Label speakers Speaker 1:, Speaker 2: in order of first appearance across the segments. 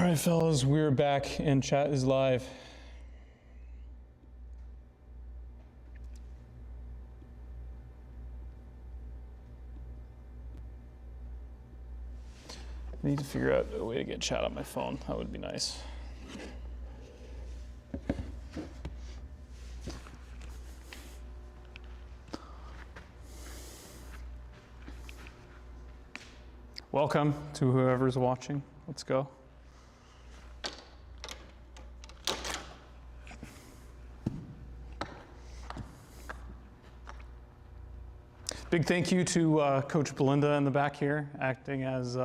Speaker 1: right, fellas, we're back and chat is live. I need to figure out a way to get chat on my phone. That would be nice. Welcome to whoever's watching. Let's go. Big thank you to Coach Belinda in the back here, acting as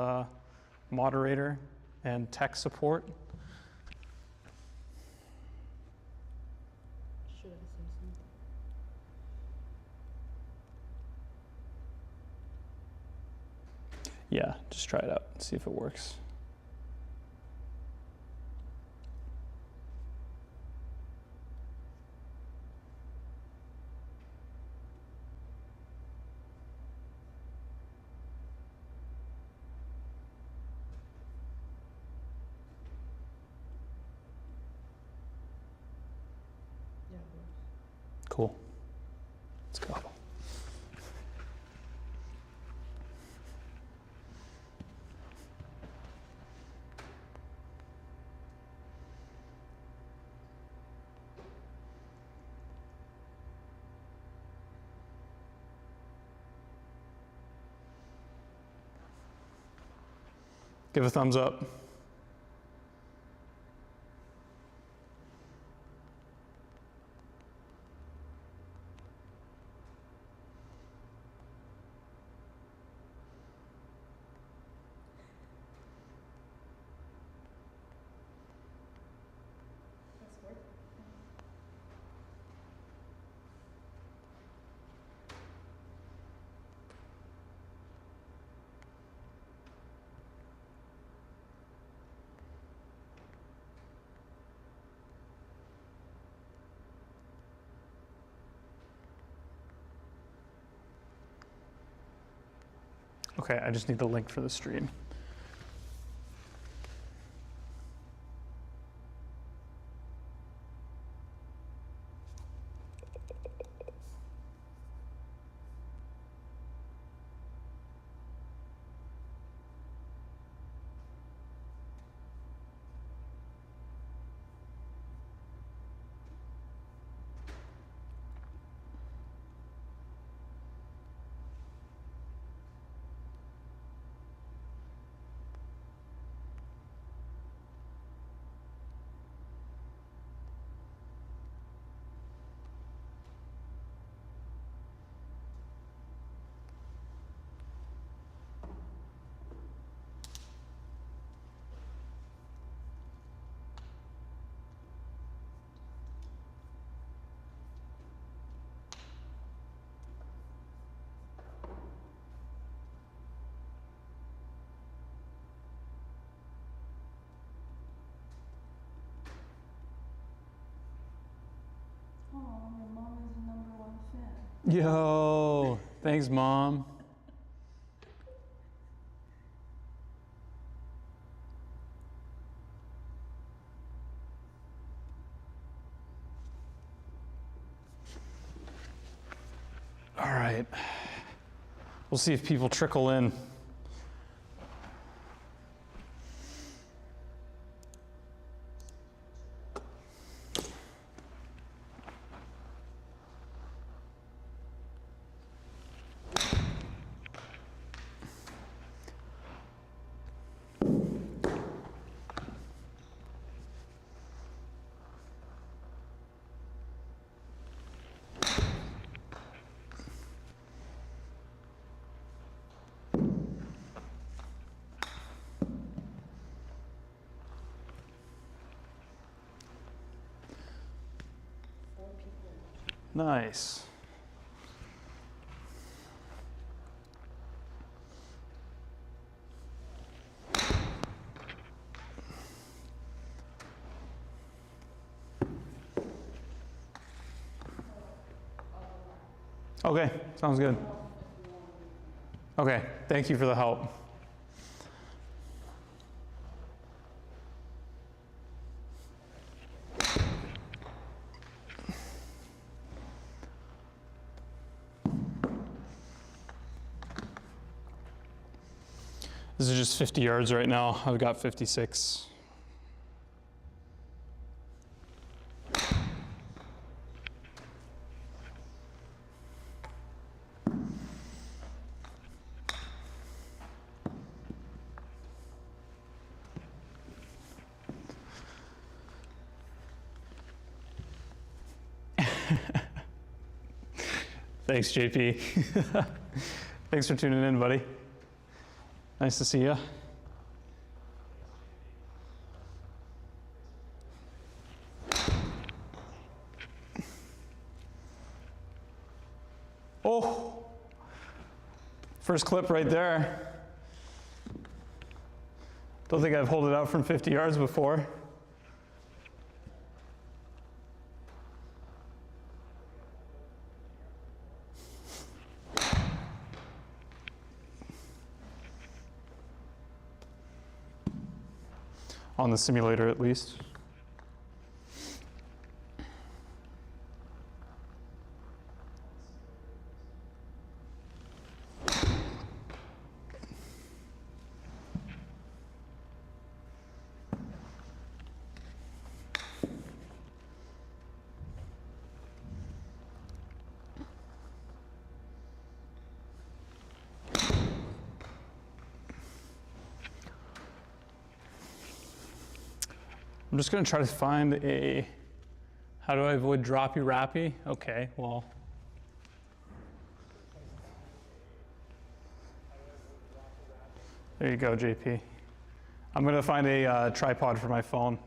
Speaker 1: moderator and tech support.
Speaker 2: Should I say something?
Speaker 1: Yeah, just try it out and see if it works.
Speaker 2: Yeah, it works.
Speaker 1: Cool. Let's go. Give a thumbs up.
Speaker 2: That's working.
Speaker 1: Okay, I just need the link for the stream.
Speaker 2: Oh, your mom is the #1 fan.
Speaker 1: Yo, thanks, Mom. All right. We'll see if people trickle in. Nice. Okay, sounds good. Okay, thank you for the help. This is just 50 yards right now. I've got 56. Thanks, JP. Thanks for tuning in, buddy. Nice to see you. Oh, first clip right there. Don't think I've held it out from 50 yards before. On the simulator, at least. I'm just gonna try to find a, how do I avoid droppy rappy? Okay, well. There you go, JP. I'm gonna find a tripod for my phone.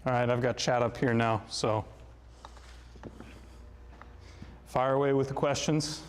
Speaker 1: All right, I've got chat up here now, so fire away with the questions.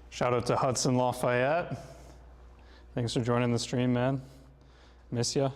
Speaker 1: Shout out to Hudson Lafayette. Thanks for joining the stream, man. Miss ya.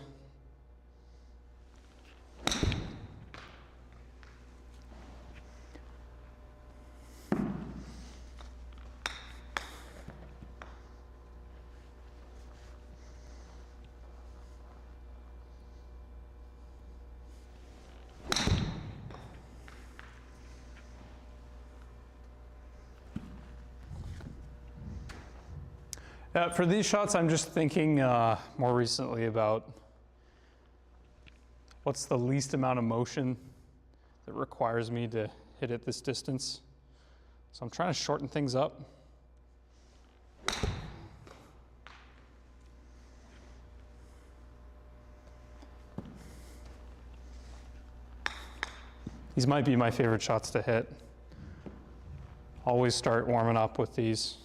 Speaker 1: For these shots, I'm just thinking more recently about what's the least amount of motion that requires me to hit at this distance. So I'm trying to shorten things up. These might be my favorite shots to hit. Always start warming up with these.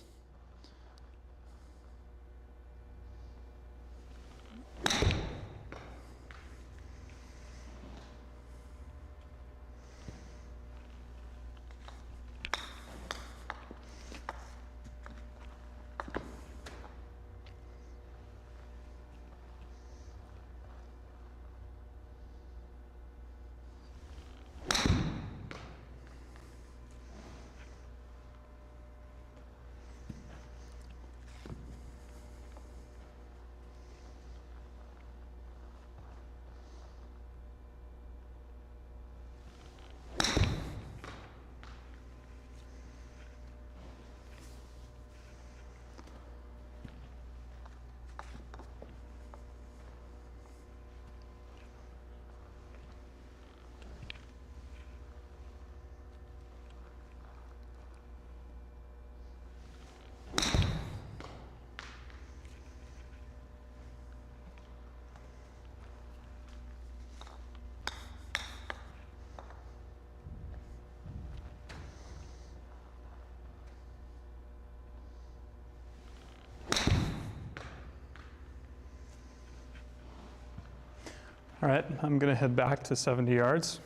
Speaker 1: All right, I'm gonna head back to 70 yards.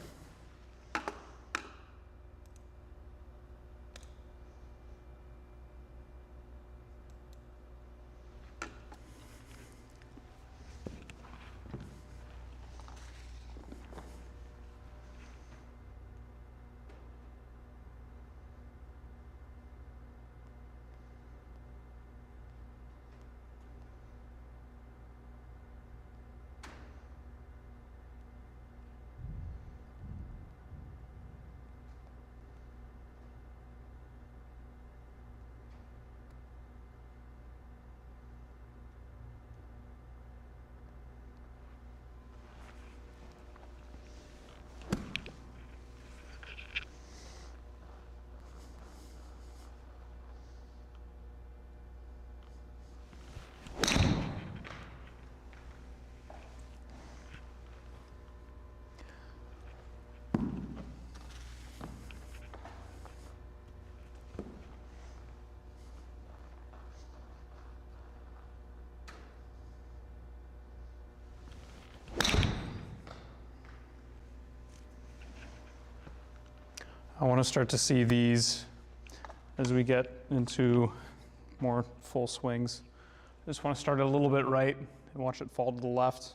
Speaker 1: I want to start to see these as we get into more full swings. I just want to start a little bit right and watch it fall to the left.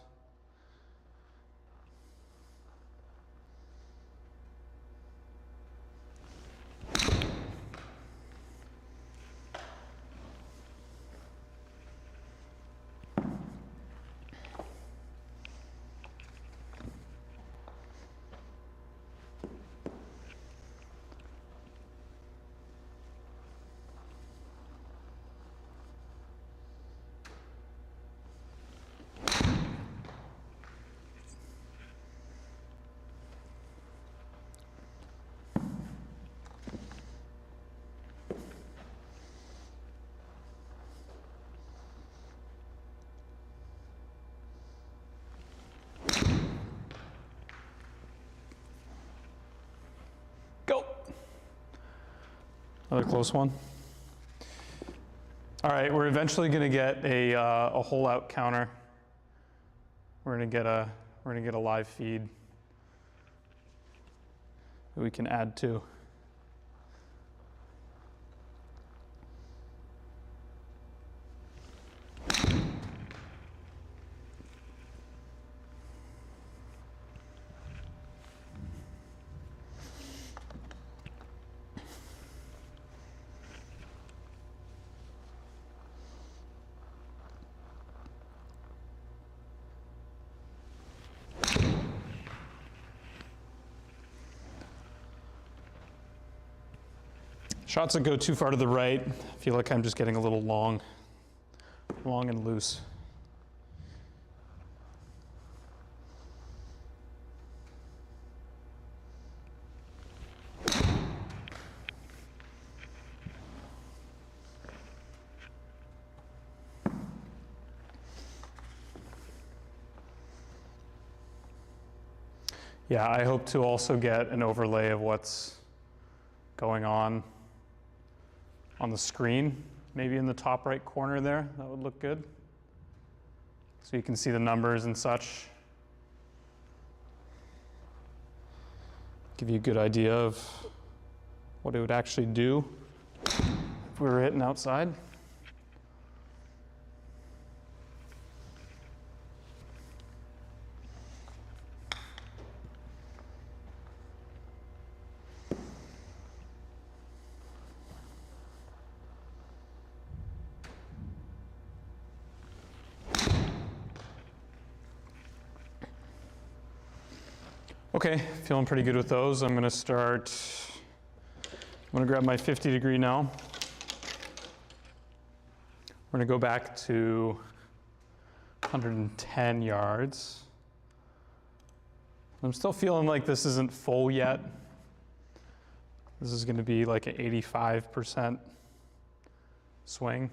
Speaker 1: Go. Another close one. All right, we're eventually going to get a hole out counter. We're going to get a live feed that we can add to. Shots that go too far to the right, I feel like I'm just getting a little long and loose. Yeah, I hope to also get an overlay of what's going on the screen, maybe in the top right corner there. That would look good. So you can see the numbers and such. Give you a good idea of what it would actually do if we were hitting outside. Okay, feeling pretty good with those. I'm gonna grab my 50 degree now. We're gonna go back to 110 yards. I'm still feeling like this isn't full yet. This is gonna be like an 85% swing.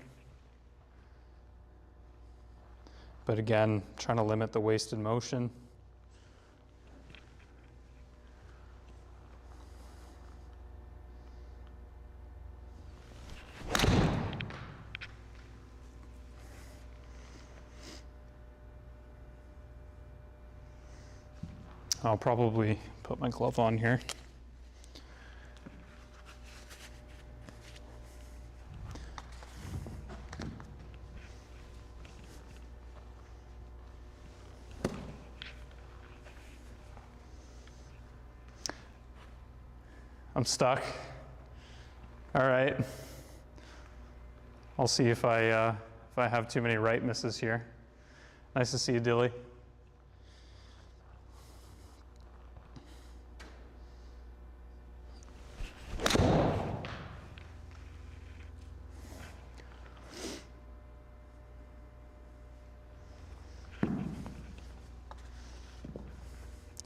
Speaker 1: But again, trying to limit the wasted motion. I'll probably put my glove on here. I'm stuck. All right. I'll see if I have too many right misses here. Nice to see you, Dilly.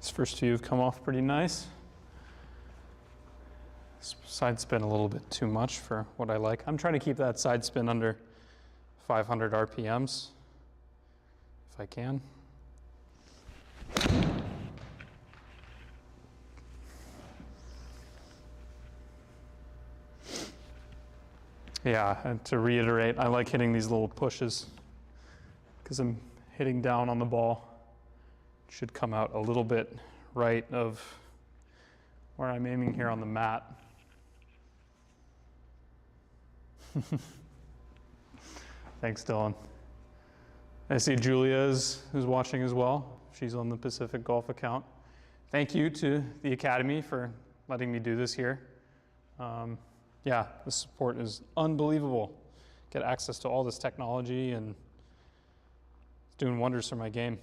Speaker 1: These first two have come off pretty nice. Side spin a little bit too much for what I like. I'm trying to keep that side spin under 500 RPMs if I can. Yeah, and to reiterate, I like hitting these little pushes because I'm hitting down on the ball. It should come out a little bit right of where I'm aiming here on the mat. Thanks, Dylan. I see Julia is watching as well. She's on the Pacific Golf account. Thank you to the Academy for letting me do this here. Yeah, the support is unbelievable. Get access to all this technology, and it's doing wonders for my game.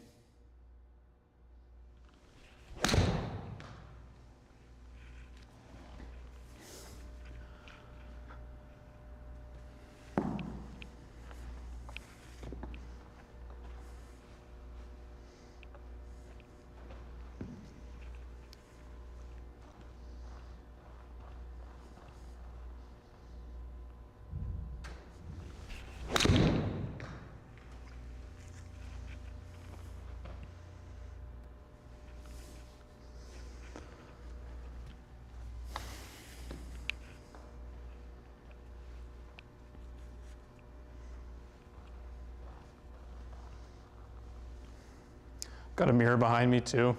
Speaker 1: Got a mirror behind me too.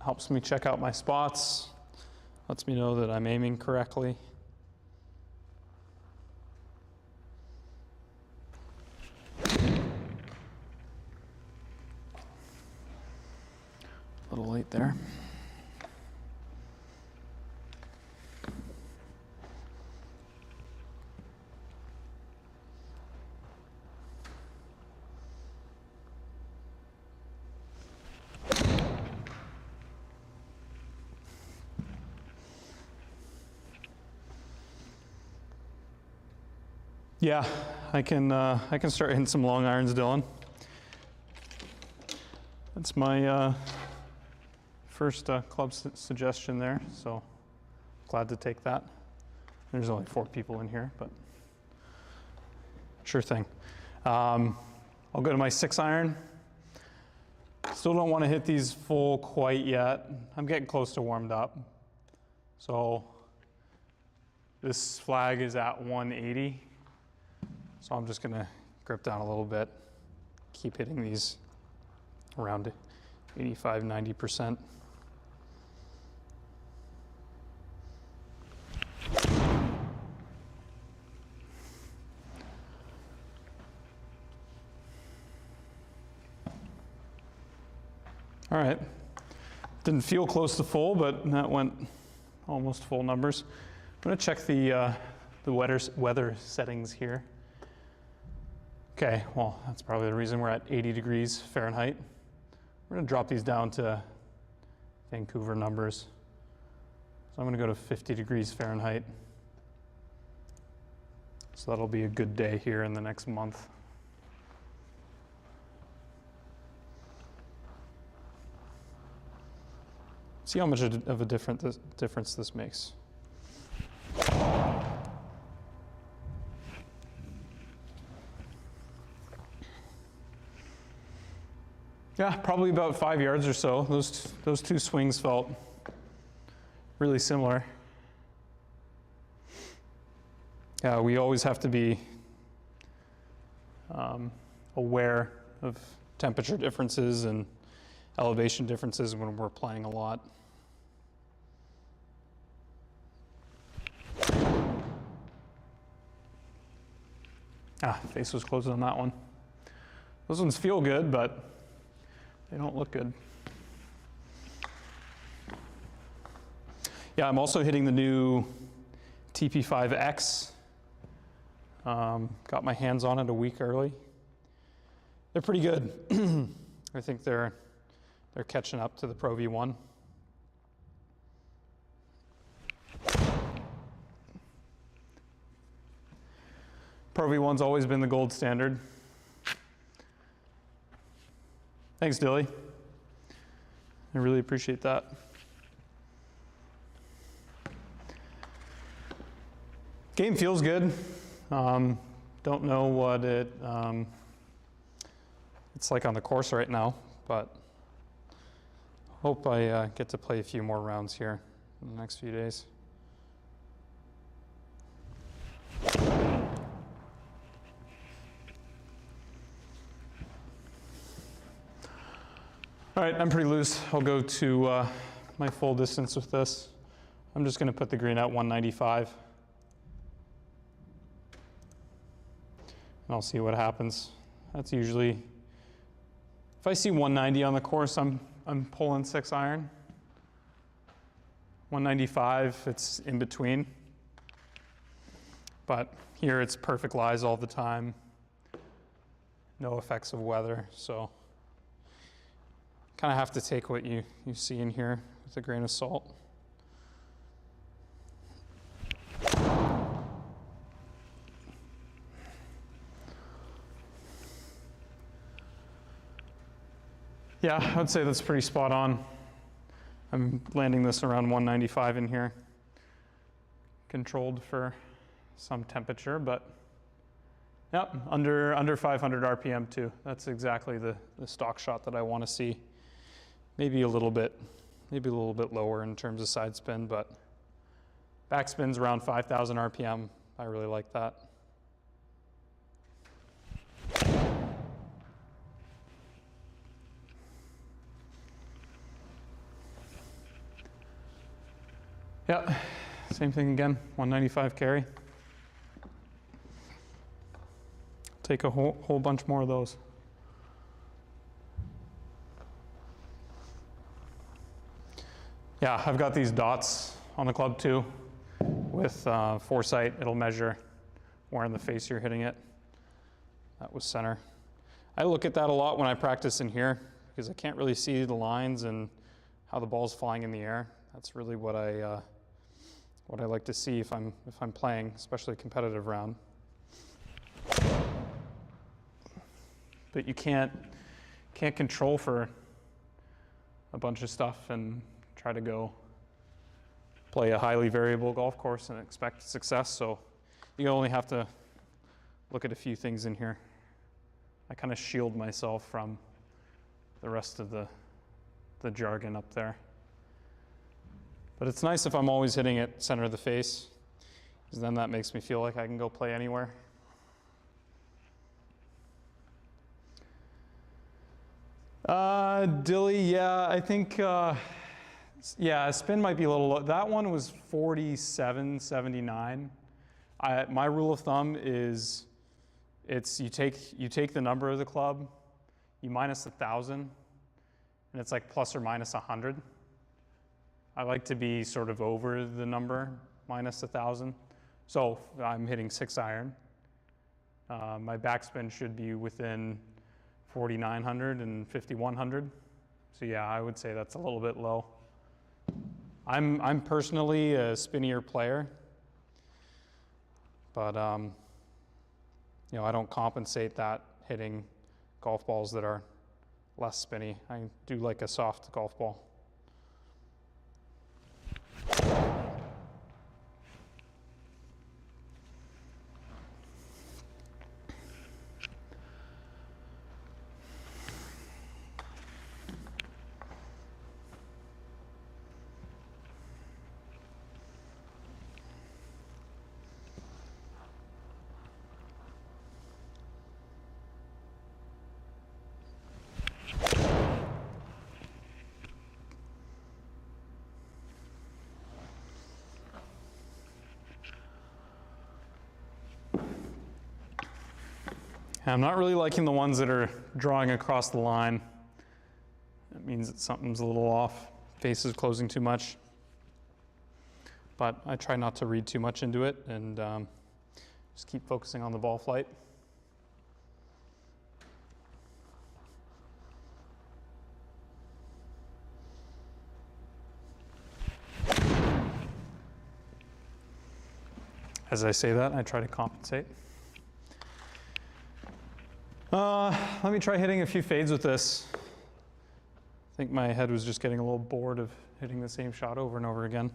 Speaker 1: Helps me check out my spots. Lets me know that I'm aiming correctly. A little late there. Yeah, I can start hitting some long irons, Dylan. That's my first club suggestion there, so glad to take that. There's only 4 people in here, but sure thing. I'll go to my 6 iron. Still don't want to hit these full quite yet. I'm getting close to warmed up. So this flag is at 180. So I'm just gonna grip down a little bit, keep hitting these around 85, 90%. All right, didn't feel close to full, but that went almost full numbers. I'm gonna check the weather settings here. Okay, well, that's probably the reason we're at 80 degrees Fahrenheit. We're gonna drop these down to Vancouver numbers. So I'm gonna go to 50 degrees Fahrenheit. So that'll be a good day here in the next month. See how much of a difference this makes. Yeah, probably about 5 yards or so. Those 2 swings felt really similar. Yeah, we always have to be aware of temperature differences and elevation differences when we're playing a lot. Face was closed on that one. Those ones feel good, but they don't look good. Yeah, I'm also hitting the new TP5X. Got my hands on it a week early. They're pretty good. I think they're catching up to the Pro V1. Pro V1's always been the gold standard. Thanks, Dilly. I really appreciate that. Game feels good. Don't know what it's like on the course right now, but hope I get to play a few more rounds here in the next few days. All right, I'm pretty loose. I'll go to my full distance with this. I'm just going to put the green at 195. And I'll see what happens. That's usually, if I see 190 on the course, I'm pulling 6 iron. 195, it's in between. But here it's perfect lies all the time. No effects of weather, so kind of have to take what you see in here with a grain of salt. Yeah, I would say that's pretty spot on. I'm landing this around 195 in here. Controlled for some temperature, but yep, under 500 RPM too. That's exactly the stock shot that I want to see. Maybe a little bit lower in terms of side spin, but backspin's around 5,000 RPM. I really like that. Yeah, same thing again, 195 carry. Take a whole bunch more of those. Yeah, I've got these dots on the club too. With foresight, it'll measure where in the face you're hitting it. That was center. I look at that a lot when I practice in here because I can't really see the lines and how the ball's flying in the air. That's really what I like to see if I'm playing, especially a competitive round. But you can't control for a bunch of stuff and try to go play a highly variable golf course and expect success. So you only have to look at a few things in here. I kind of shield myself from the rest of the jargon up there. But it's nice if I'm always hitting it center of the face, because then that makes me feel like I can go play anywhere. Dilly, yeah, I think, yeah, spin might be a little low. That one was 47.79. My rule of thumb is you take the number of the club, you minus 1,000, and it's like plus or minus 100. I like to be sort of over the number, minus 1,000. So I'm hitting 6 iron. My backspin should be within 4,900 and 5,100. So yeah, I would say that's a little bit low. I'm personally a spinnier player, but you know, I don't compensate that hitting golf balls that are less spinny. I do like a soft golf ball. I'm not really liking the ones that are drawing across the line. That means that something's a little off. Face is closing too much. But I try not to read too much into it and just keep focusing on the ball flight. As I say that, I try to compensate. Let me try hitting a few fades with this. I think my head was just getting a little bored of hitting the same shot over and over again.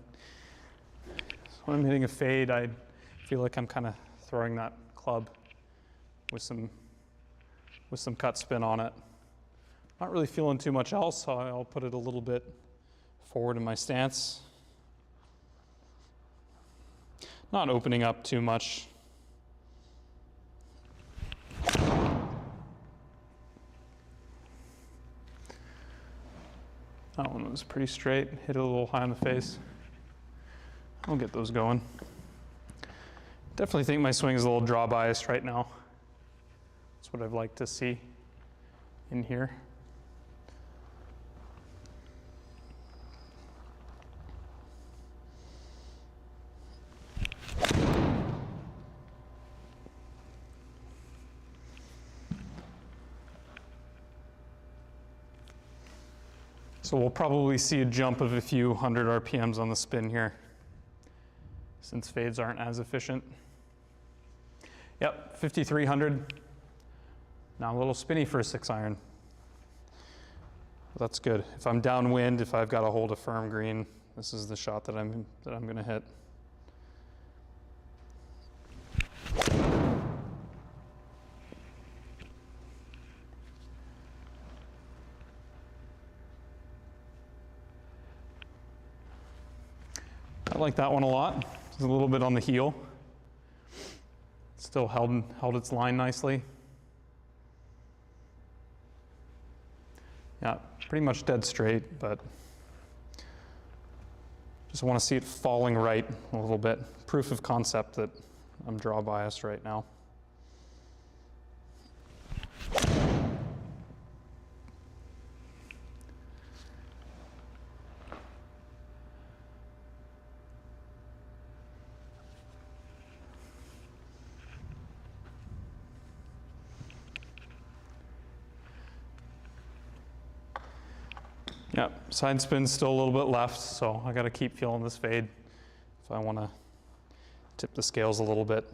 Speaker 1: So when I'm hitting a fade, I feel like I'm kind of throwing that club with some cut spin on it. Not really feeling too much else, so I'll put it a little bit forward in my stance. Not opening up too much. That one was pretty straight, hit it a little high on the face. I'll get those going. Definitely think my swing is a little draw biased right now. That's what I'd like to see in here. So we'll probably see a jump of a few hundred RPMs on the spin here, since fades aren't as efficient. Yep, 5,300. Now a little spinny for a 6-iron. That's good. If I'm downwind, if I've got to hold a firm green, this is the shot that I'm going to hit. I like that one a lot. It's a little bit on the heel. Still held its line nicely. Yeah, pretty much dead straight, but just want to see it falling right a little bit. Proof of concept that I'm draw biased right now. Yep, side spin's still a little bit left, so I got to keep feeling this fade if I want to tip the scales a little bit.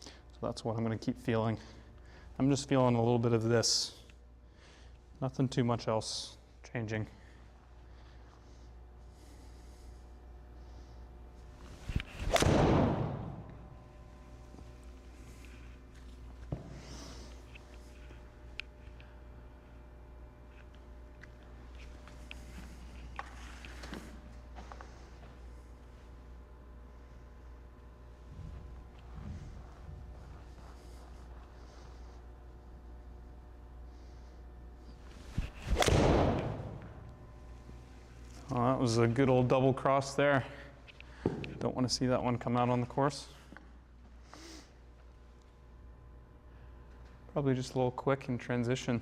Speaker 1: So that's what I'm going to keep feeling. I'm just feeling a little bit of this. Nothing too much else changing. Well, that was a good old double cross there. Don't want to see that one come out on the course. Probably just a little quick in transition.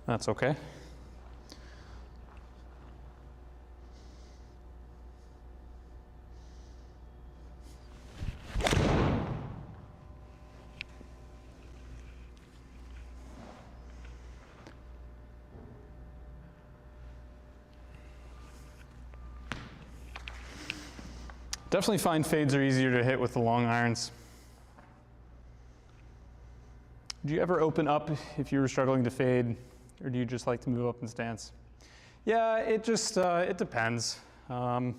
Speaker 1: That's okay. Definitely find fades are easier to hit with the long irons. Do you ever open up if you were struggling to fade, or do you just like to move up in stance? Yeah, it just, it depends. I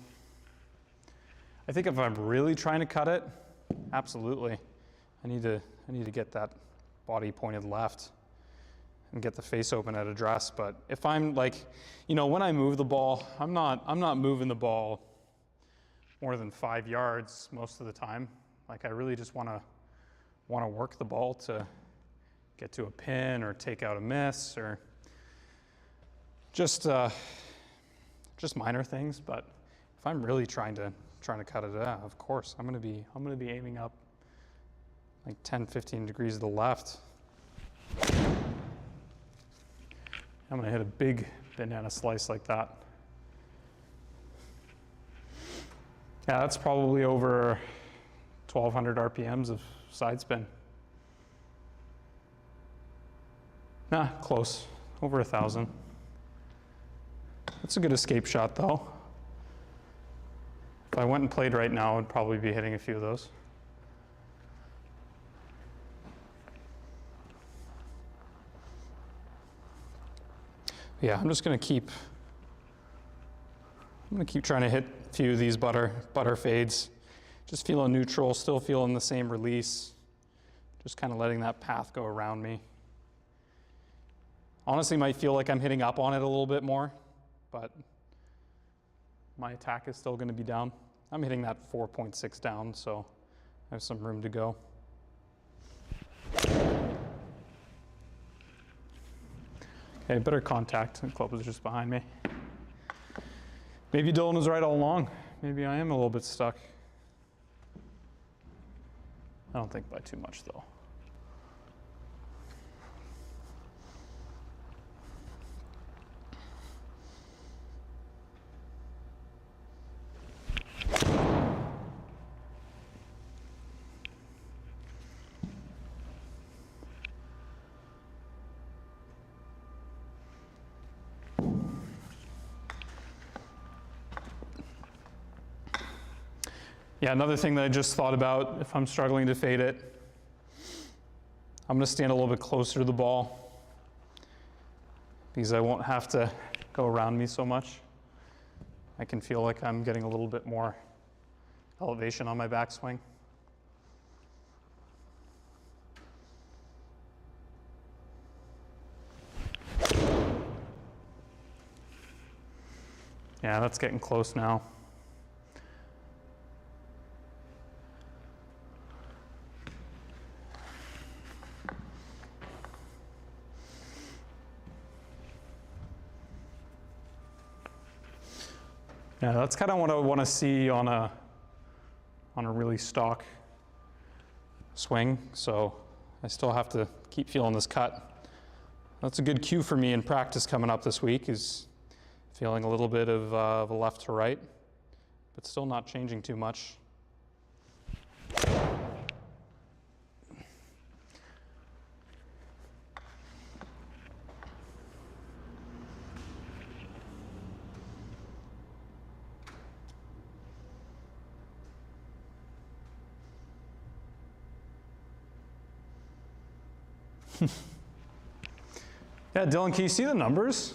Speaker 1: think if I'm really trying to cut it, absolutely. I need to get that body pointed left and get the face open at address. But if I'm like, you know, when I move the ball, I'm not moving the ball more than 5 yards most of the time. Like I really just want to work the ball to get to a pin or take out a miss or just minor things. But if I'm really trying to cut it out, of course I'm going to be aiming up like 10, 15 degrees to the left. I'm gonna hit a big banana slice like that. Yeah, that's probably over 1,200 RPMs of side spin. Nah, close, over 1,000. That's a good escape shot though. If I went and played right now, I'd probably be hitting a few of those. Yeah, I'm gonna keep trying to hit a few of these butter fades. Just feeling neutral, still feeling the same release. Just kind of letting that path go around me. Honestly, might feel like I'm hitting up on it a little bit more, but my attack is still gonna be down. I'm hitting that 4.6 down, so I have some room to go. Okay, better contact. The club was just behind me. Maybe Dylan was right all along. Maybe I am a little bit stuck. I don't think by too much though. Yeah, another thing that I just thought about, if I'm struggling to fade it, I'm gonna stand a little bit closer to the ball because I won't have to go around me so much. I can feel like I'm getting a little bit more elevation on my backswing. Yeah, that's getting close now. Yeah, that's kind of what I want to see on a really stock swing. So I still have to keep feeling this cut. That's a good cue for me in practice coming up this week, is feeling a little bit of a left to right, but still not changing too much. Yeah, Dylan, can you see the numbers?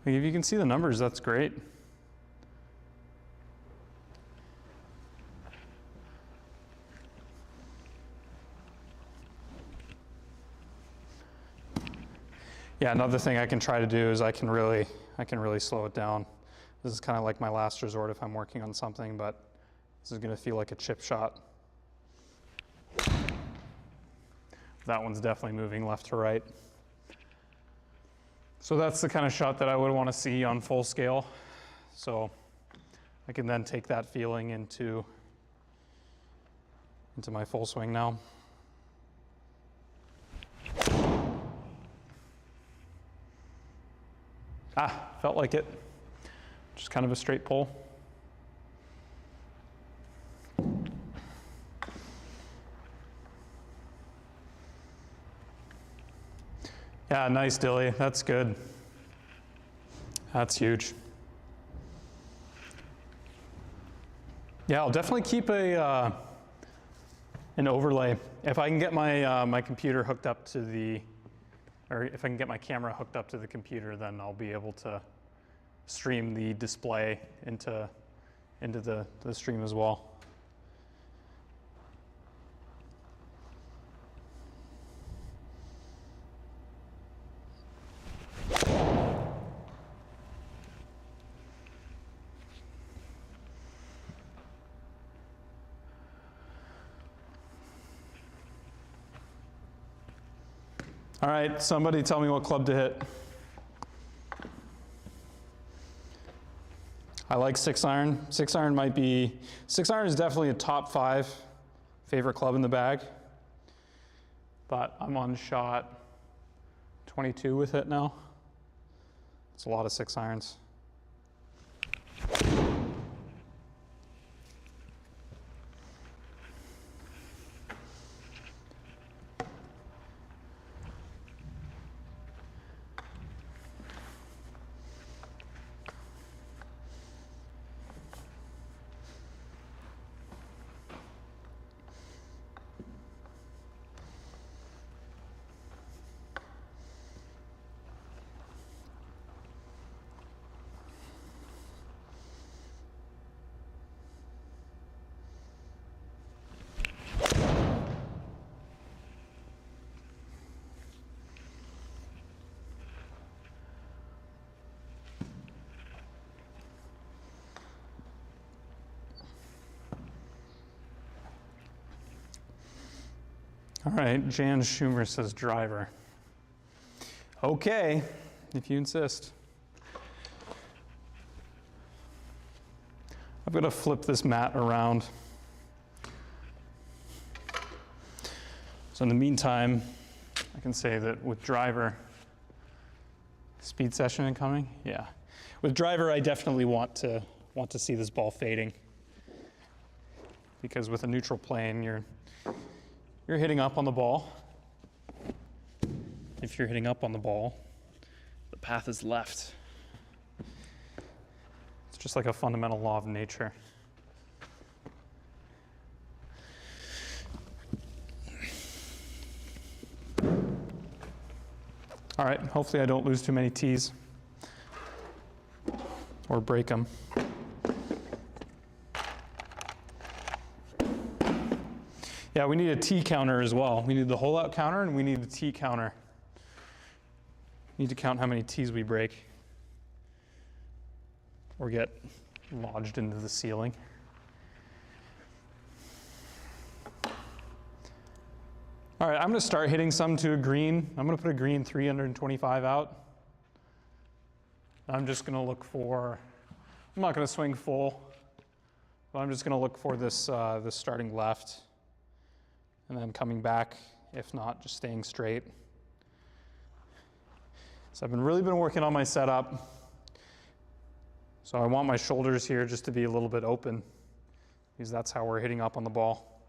Speaker 1: Like, if you can see the numbers, that's great. Yeah, another thing I can try to do is I can really slow it down. This is kind of like my last resort if I'm working on something, but this is going to feel like a chip shot. That one's definitely moving left to right. So that's the kind of shot that I would want to see on full scale. So I can then take that feeling into my full swing now. Ah, felt like it. Just kind of a straight pull. Yeah, nice, Dilly. That's good. That's huge. Yeah, I'll definitely keep an overlay. If I can get my my computer hooked up to the, or if I can get my camera hooked up to the computer, then I'll be able to stream the display into the stream as well. All right, somebody tell me what club to hit. I like 6-iron. 6-iron is definitely a top 5 favorite club in the bag. But I'm on shot 22 with it now. It's a lot of 6 irons. All right, Aidan Schumer says driver. Okay, if you insist. I'm gonna flip this mat around. So in the meantime, I can say that with driver, speed session incoming, yeah. With driver, I definitely want to see this ball fading, because with a neutral plane, you're hitting up on the ball. If you're hitting up on the ball, the path is left. It's just like a fundamental law of nature. All right, hopefully I don't lose too many tees or break them. Yeah, we need a tee counter as well. We need the hole out counter and we need the tee counter. We need to count how many tees we break or get lodged into the ceiling. All right, I'm gonna start hitting some to a green. I'm gonna put a green 325 out. I'm just gonna look for, I'm not gonna swing full, but I'm just gonna look for this, this starting left and then coming back, if not, just staying straight. So I've really been working on my setup. So I want my shoulders here just to be a little bit open, because that's how we're hitting up on the ball.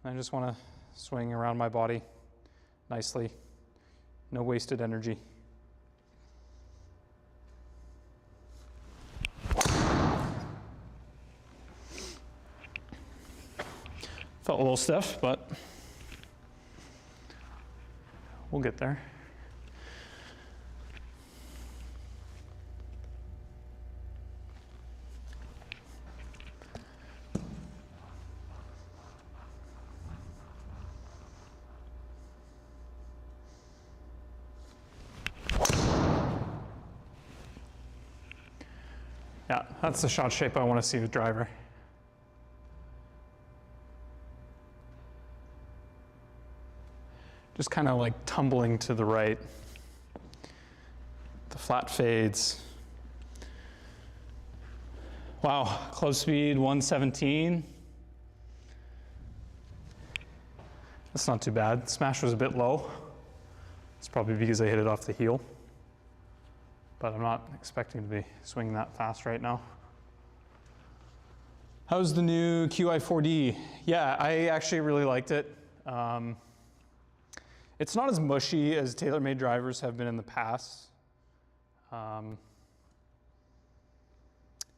Speaker 1: And I just wanna swing around my body nicely, no wasted energy. Felt a little stiff, but we'll get there. Yeah, that's the shot shape I want to see with driver. Just kind of like tumbling to the right. The flat fades. Wow, close speed 117. That's not too bad. Smash was a bit low. It's probably because I hit it off the heel. But I'm not expecting to be swinging that fast right now. How's the new QI4D? Yeah, I actually really liked it. It's not as mushy as TaylorMade drivers have been in the past.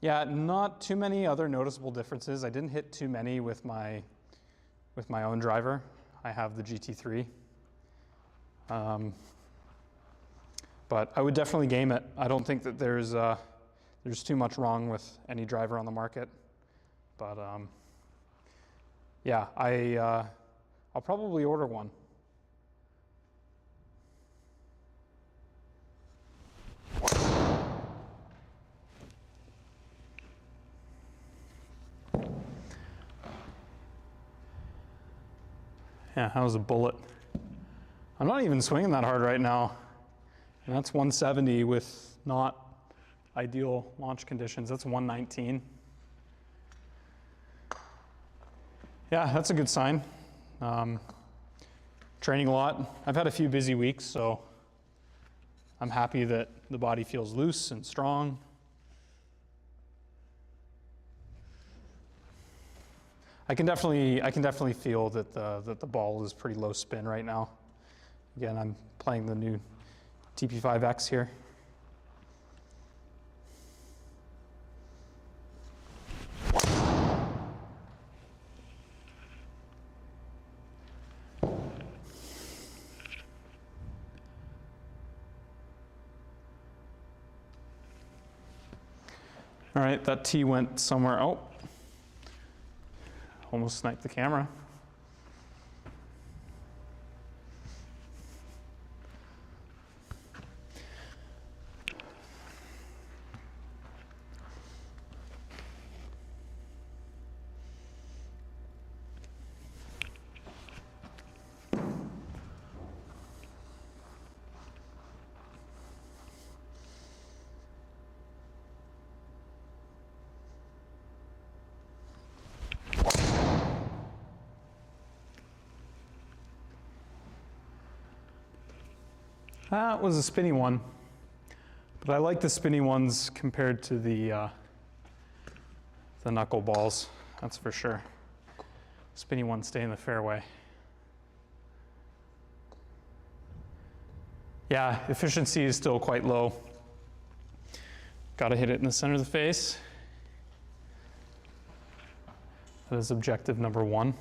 Speaker 1: Yeah, not too many other noticeable differences. I didn't hit too many with my own driver. I have the GT3. But I would definitely game it. I don't think that there's too much wrong with any driver on the market. But yeah, I'll probably order one. Yeah, how's a bullet? I'm not even swinging that hard right now. And that's 170 with not ideal launch conditions. That's 119. Yeah, that's a good sign. Training a lot. I've had a few busy weeks, so I'm happy that the body feels loose and strong. I can definitely feel that the ball is pretty low spin right now. Again, I'm playing the new TP5X here. All right, that tee went somewhere. Oh, almost sniped the camera. That was a spinny one, but I like the spinny ones compared to the knuckle balls, that's for sure. Spinny ones stay in the fairway. Yeah, efficiency is still quite low. Got to hit it in the center of the face. That is objective number 1.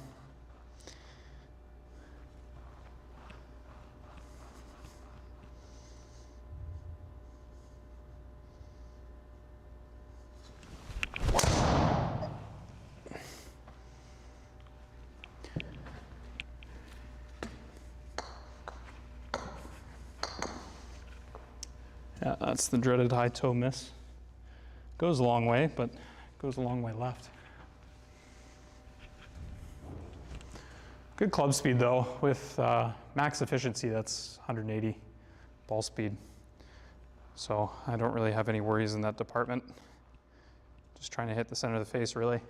Speaker 1: Yeah, that's the dreaded high toe miss. Goes a long way, but goes a long way left. Good club speed though. With max efficiency, that's 180 ball speed. So I don't really have any worries in that department. Just trying to hit the center of the face, really.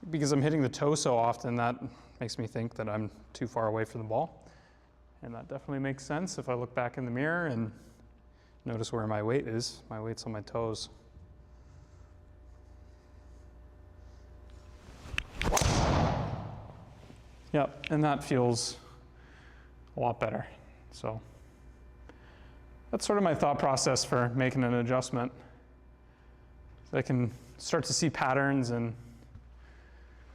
Speaker 1: Because I'm hitting the toe so often, that makes me think that I'm too far away from the ball. And that definitely makes sense if I look back in the mirror and notice where my weight is. My weight's on my toes. Yep, and that feels a lot better. So that's sort of my thought process for making an adjustment. So I can start to see patterns and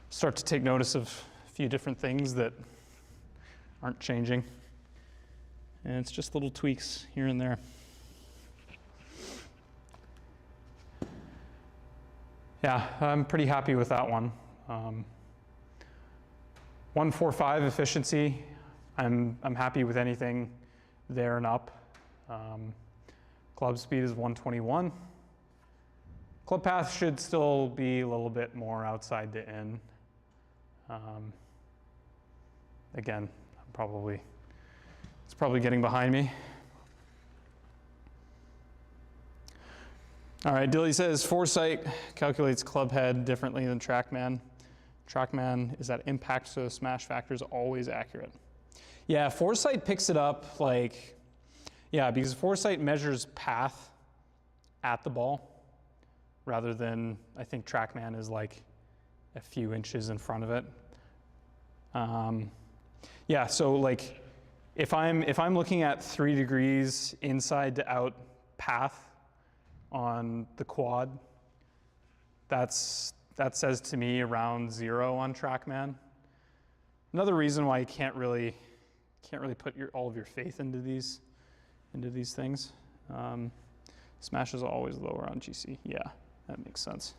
Speaker 1: start to take notice of a few different things that aren't changing. And it's just little tweaks here and there. Yeah, I'm pretty happy with that one. 145 efficiency, I'm happy with anything there and up. Club speed is 121. Club path should still be a little bit more outside to in. Again, it's probably getting behind me. All right, Dilly says, Foresight calculates club head differently than TrackMan. TrackMan is that impact to the smash factor is always accurate. Yeah, Foresight picks it up because Foresight measures path at the ball rather than, I think TrackMan is like a few inches in front of it. Yeah, so like if I'm looking at 3 degrees inside to out path on the quad, that says to me around 0 on TrackMan. Another reason why you can't really put all of your faith into these things. Smash is always lower on GC. Yeah, that makes sense.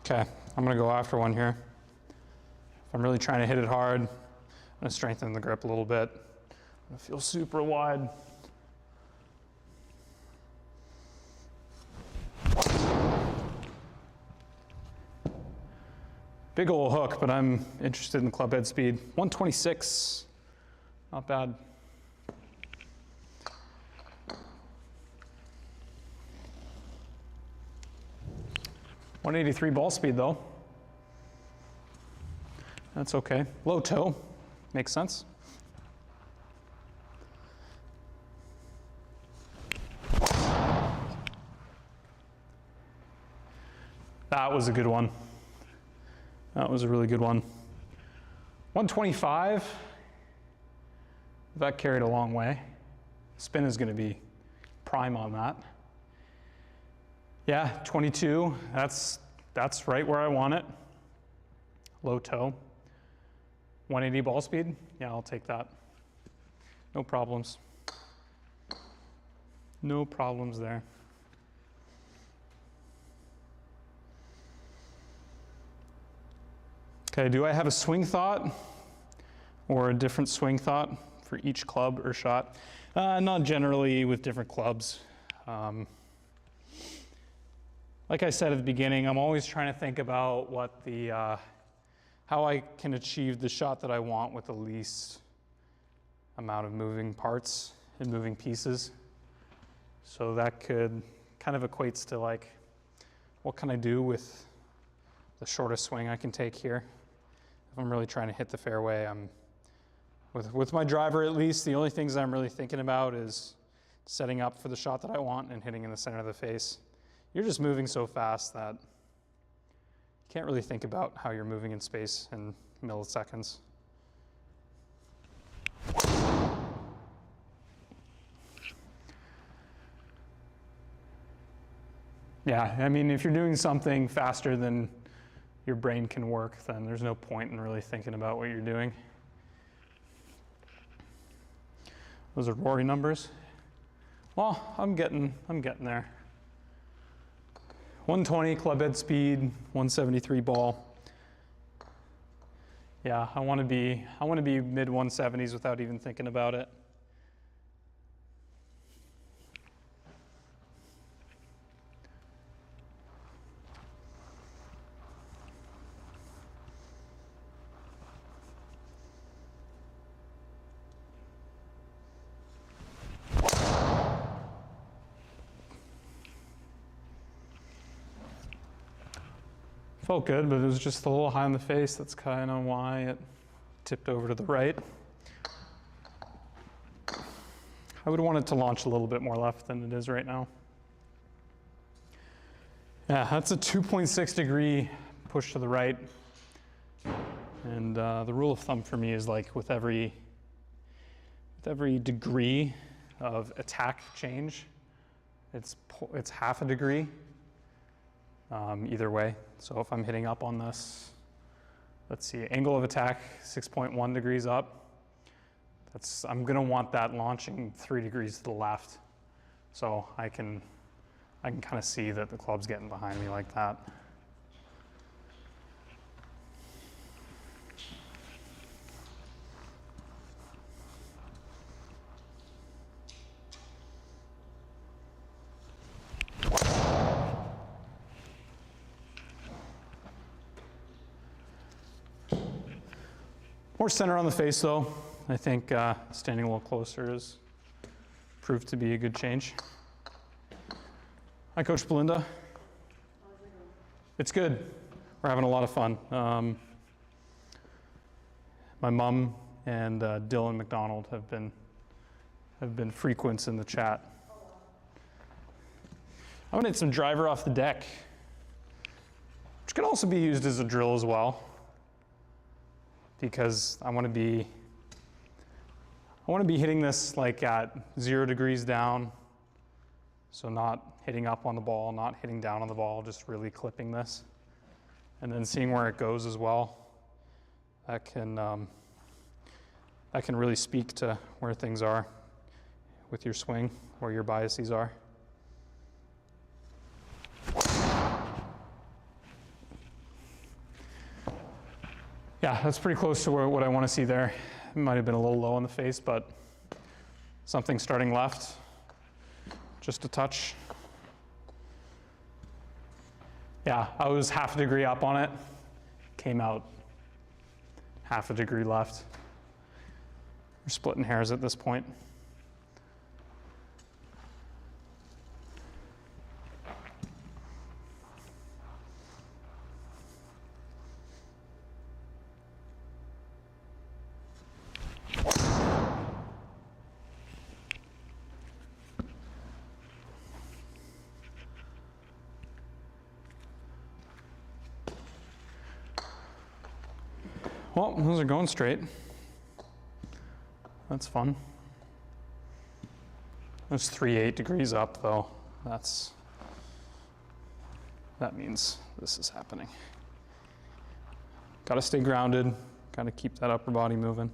Speaker 1: Okay, I'm gonna go after one here. If I'm really trying to hit it hard, I'm gonna strengthen the grip a little bit. I'm gonna feel super wide. Big ol' hook, but I'm interested in club head speed. 126, not bad. 183 ball speed though. That's okay. Low toe, makes sense. That was a good one. That was a really good one. 125, that carried a long way. Spin is going to be prime on that. Yeah, 22, that's right where I want it. Low toe. 180 ball speed, yeah, I'll take that. No problems. No problems there. Okay, do I have a swing thought or a different swing thought for each club or shot? Not generally with different clubs. Like I said at the beginning, I'm always trying to think about what the, how I can achieve the shot that I want with the least amount of moving parts and moving pieces. So that could kind of equates to like, what can I do with the shortest swing I can take here? If I'm really trying to hit the fairway, with my driver at least, the only things I'm really thinking about is setting up for the shot that I want and hitting in the center of the face. You're just moving so fast that you can't really think about how you're moving in space in milliseconds. Yeah, I mean, if you're doing something faster than your brain can work, then there's no point in really thinking about what you're doing. Those are Rory numbers. Well, I'm getting there. 120 club head speed, 173 ball. Yeah, I want to be mid 170s without even thinking about it. Felt good, but it was just a little high in the face. That's kind of why it tipped over to the right. I would want it to launch a little bit more left than it is right now. Yeah, that's a 2.6 degree push to the right. And the rule of thumb for me is like with every degree of attack change, it's half a degree. Either way. So if I'm hitting up on this, let's see, angle of attack 6.1 degrees up. I'm gonna want that launching 3 degrees to the left. So I can kind of see that the club's getting behind me like that. More center on the face though. I think standing a little closer has proved to be a good change. Hi, Coach Belinda. It's good. We're having a lot of fun. My mom and Dylan McDonald have been frequents in the chat. I'm gonna hit some driver off the deck, which can also be used as a drill as well, because I want to be hitting this like at 0 degrees down, so not hitting up on the ball, not hitting down on the ball, just really clipping this, and then seeing where it goes as well. That can really speak to where things are with your swing, where your biases are. Yeah, that's pretty close to what I want to see there. It might have been a little low in the face, but something starting left, just a touch. Yeah, I was half a degree up on it, came out half a degree left. We're splitting hairs at this point. Well, those are going straight. That's fun. There's 3/8 degrees up though. That means this is happening. Gotta stay grounded, gotta keep that upper body moving.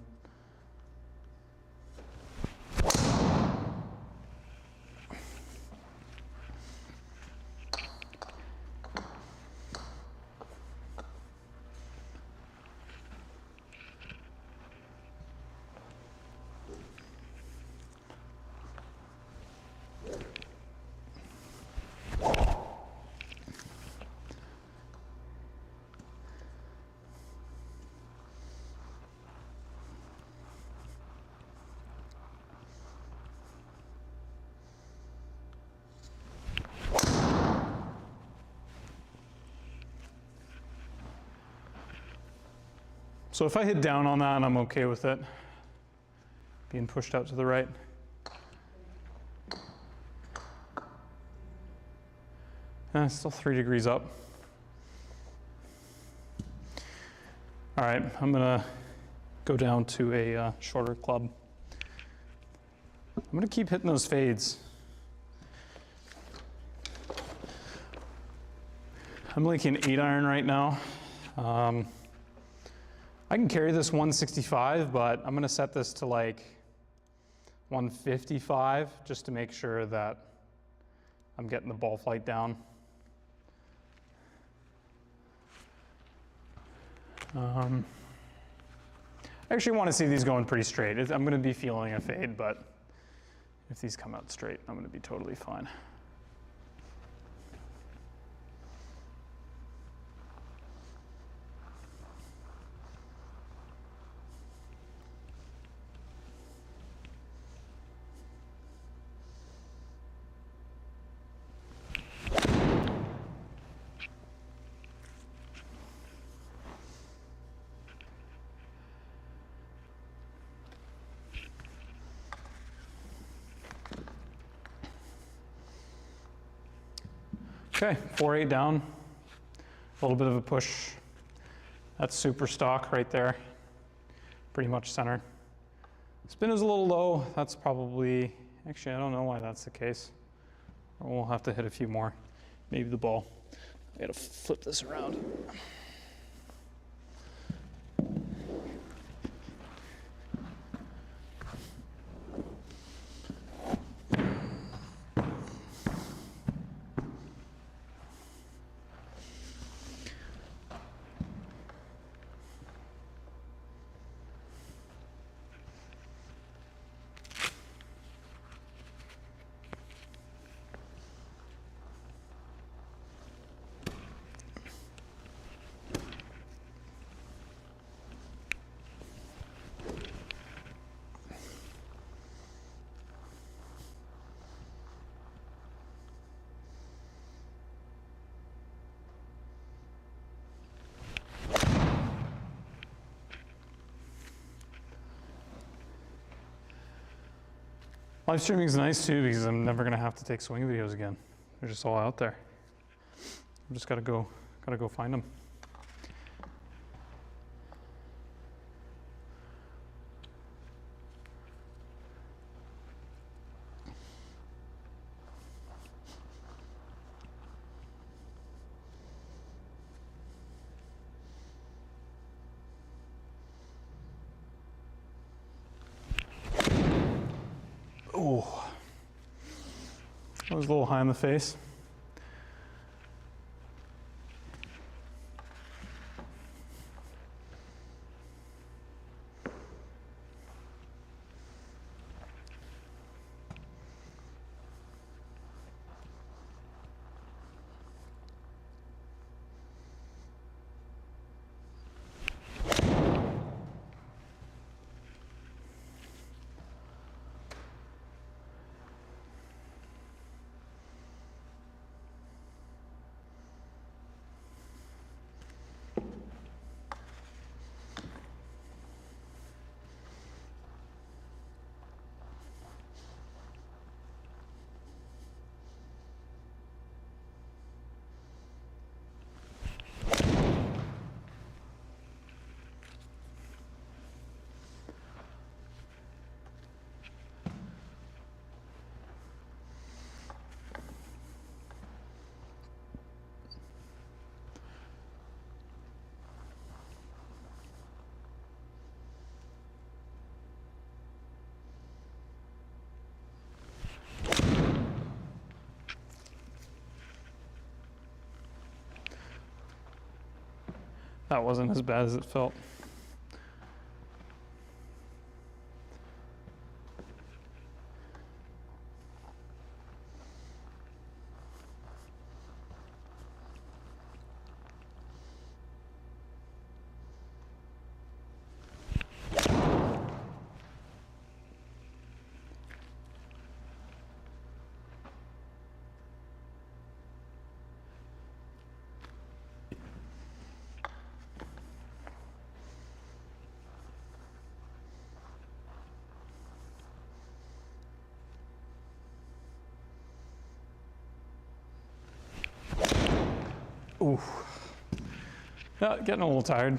Speaker 1: So if I hit down on that, I'm okay with it being pushed out to the right. It's still 3 degrees up. All right, I'm gonna go down to a shorter club. I'm gonna keep hitting those fades. I'm linking 8-iron right now. I can carry this 165, but I'm gonna set this to like 155 just to make sure that I'm getting the ball flight down. I actually want to see these going pretty straight. I'm going to be feeling a fade, but if these come out straight, I'm going to be totally fine. Okay, 4/8 down, a little bit of a push. That's super stock right there, pretty much centered. Spin is a little low. That's probably, actually I don't know why that's the case. We'll have to hit a few more. Maybe the ball. I gotta flip this around. Live streaming is nice too because I'm never gonna have to take swing videos again. They're just all out there. I just gotta go find them. Oh, that was a little high in the face. That wasn't as bad as it felt. Ooh. Yeah, getting a little tired.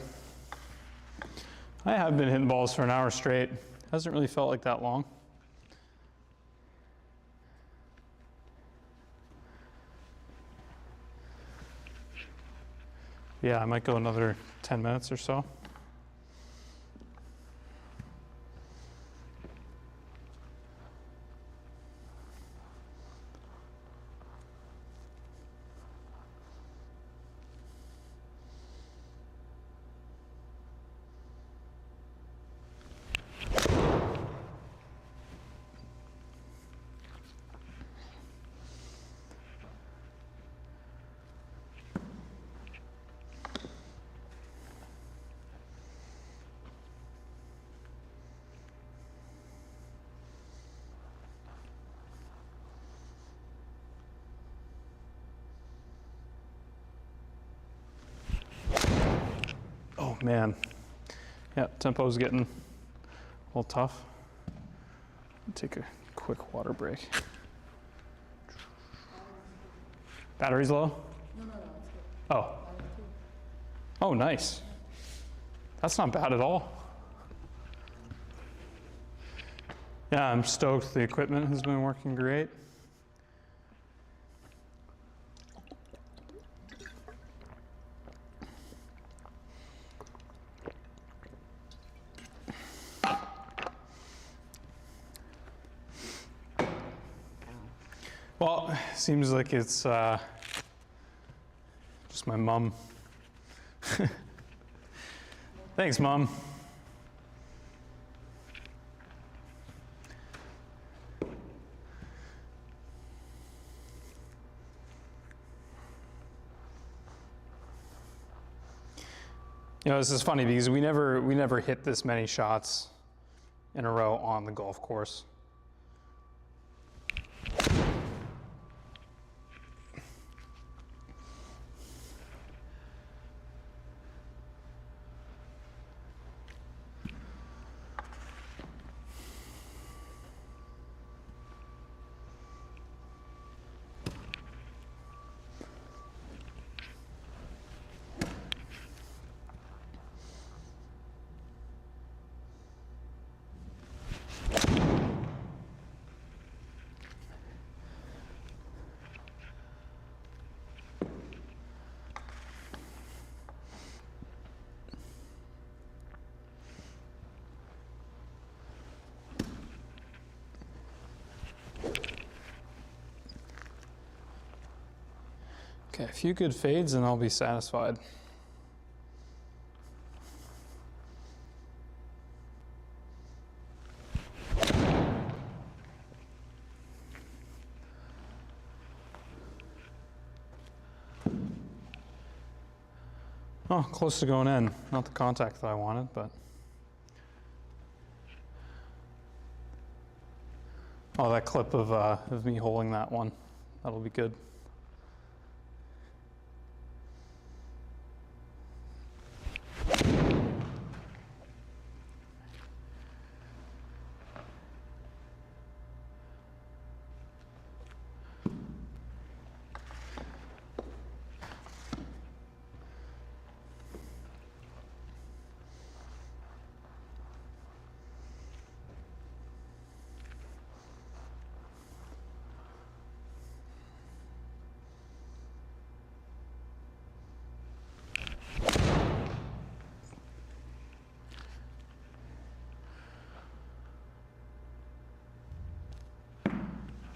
Speaker 1: I have been hitting balls for an hour straight. Hasn't really felt like that long. Yeah, I might go another 10 minutes or so. Oh man, yeah, tempo's getting a little tough. Take a quick water break. Battery's low?
Speaker 2: No, it's good.
Speaker 1: Oh. Oh, nice. That's not bad at all. Yeah, I'm stoked. The equipment has been working great. Well, seems like it's just my mom. Thanks, Mom. You know, this is funny because we never hit this many shots in a row on the golf course. Okay, a few good fades and I'll be satisfied. Oh, close to going in. Not the contact that I wanted, but. Oh, that clip of me holding that one. That'll be good.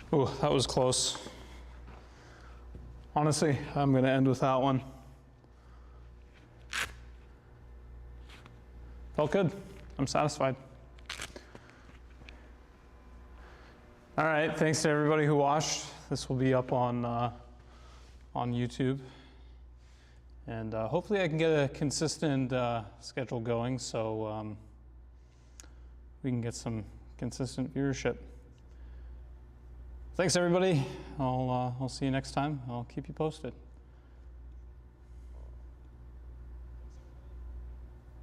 Speaker 1: Oh, that was close. Honestly, I'm going to end with that one. felt good. I'm satisfied. All right, thanks to everybody who watched. This will be up on YouTube. And hopefully I can get a consistent schedule going so we can get some consistent viewership. Thanks everybody. I'll see you next time. I'll keep you posted.